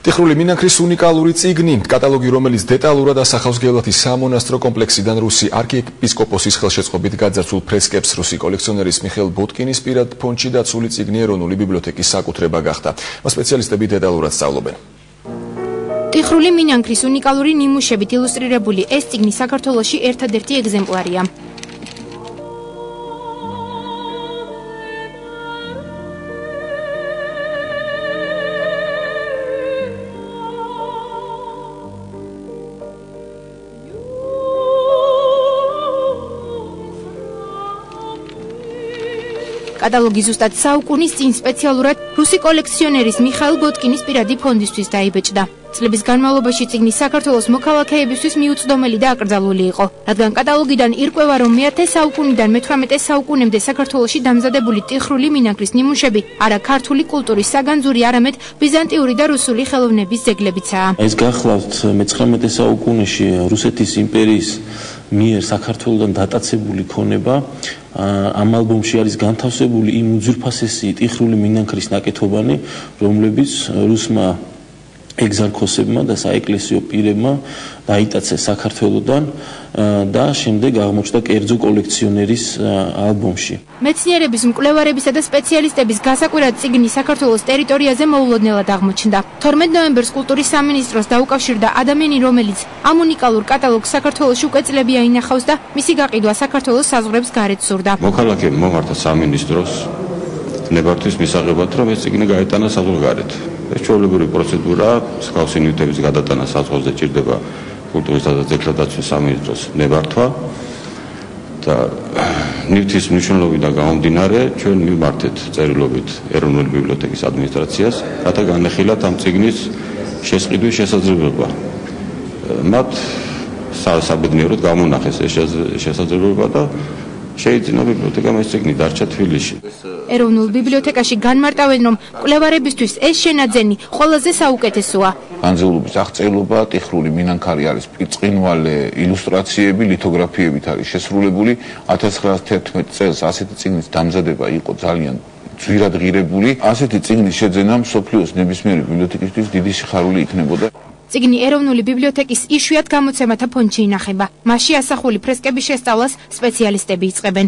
ტიხრული მინანქრის უნიკალური წიგნი, კატალოგი, რომელიც დეტალურად ასახავს გელათის სამონასტრო კომპლექსიდან რუსი არქიეპისკოპოსის ხელშეწყობით გაძარცულ ფრესკებს. რუსი კოლექციონერის მიხეილ ბოტკინის პირად ფონდში დაცული წიგნი ეროვნული ბიბლიოთეკის საკუთრება გახდა. მას სპეციალისტები დეტალურად სწავლობენ. ტიხრული მინანქრის უნიკალური ნიმუშებით ილუსტრირებული ეს წიგნი საქართველოში ერთადერთი ეგზემპლარია. კატალოგი ზუსტად საუკუნის წინ სპეციალურად რუსი კოლექციონერის მიხეილ ბოტკინის პირადი ფონდისთვის დაიბეჭდა. წლების განმავლობაში წიგნი საქართველოს მოქალაქეებისთვის მიუწვდომელი და აკრძალული იყო, რადგან კატალოგიდან ირკვევა, რომ მე-10 საუკუნიდან მე-18 საუკუნემდე საქართველოში დამზადებული ტიხრული მინანქრის ნიმუშები არა ქართული კულტურის საგანძური, არამედ ბიზანტიური და რუსული ხელოვნების ძეგლებიცაა. ეს გახლავთ მე-19 საუკუნეში რუსეთის იმპერიის მიერ საქართველოსთან დატაცებული ქონება. ამ ალბომში არის განთავსებული იმ უძვირფასესი ტიხრული მინანქრის ნაკეთობანი, რომლებიც რუსმა ეგზარქოსებმა და საეკლესიო პირებმა დაიტაცეს საქართველოსთან და შემდეგ აღმოჩნდა კერძო კოლექციონერის ალბომში. მეცნიერების, მკვლევარებისა და სპეციალისტების გასაკვირად წიგნი საქართველოს ტერიტორიაზე მოულოდნელად აღმოჩნდა. 12 ნოემბერს კულტურის სამინისტროს დაუკავშირდა ადამიანი, რომელიც ამ უნიკალურ კატალოგს საქართველოში უკვე წლები აინახავს და მისი გაყიდვა საქართველოს საზღვრებს გარეთ სურდა. მოქალაქემ მომართა სამინისტროს ნებართვის მისაღებად, რომ ეს წიგნი გაეტანა საზღვარგარეთ. ეს ჩვეულებრივი პროცედურა, მსგავსი ნივთების გადატანა საზღვარზე ჭირდება კულტურისა და ძეგლთა დაცვის სამინისტროს ნებართვა და ნივთის მნიშვნელობიდან გამომდინარე, ჩვენ მივმართეთ წერილობით ეროვნული ბიბლიოთეკის ადმინისტრაციას, რათა განეხილათ ამ წიგნის შესყიდვის შესაძლებლობა. მათ საბედნიეროდ გამონახეს ეს შესაძლებლობა და შეიძინა ბიბლიოთეკამ ეს წიგნი დარჩა თბილისში. ეროვნულ ბიბლიოთეკაში განმარტავენ, რომ მკვლევარებისთვის ეს შენაძენი ყველაზე საუკეთესოა. განზრუნების აღწერილობა ტიხრული მინანქარი არის ბრწყინვალე ილუსტრაციები, ლითოგრაფიებით არის შესრულებული. 1911 წელს ასეთი წიგნის დამზადება იყო ძალიან ძვირად ღირებული. ასეთი წიგნის შეძენა მსოფლიოს ნებისმიერი ბიბლიოთეკისთვის დიდი სიხარული იქნებოდა. წიგნი ეროვნული ბიბლიოთეკის იშვიათ გამოცემათა ფონდში ინახება. მასში ასახული ფრესკების შესწავლას სპეციალისტები იწყებენ.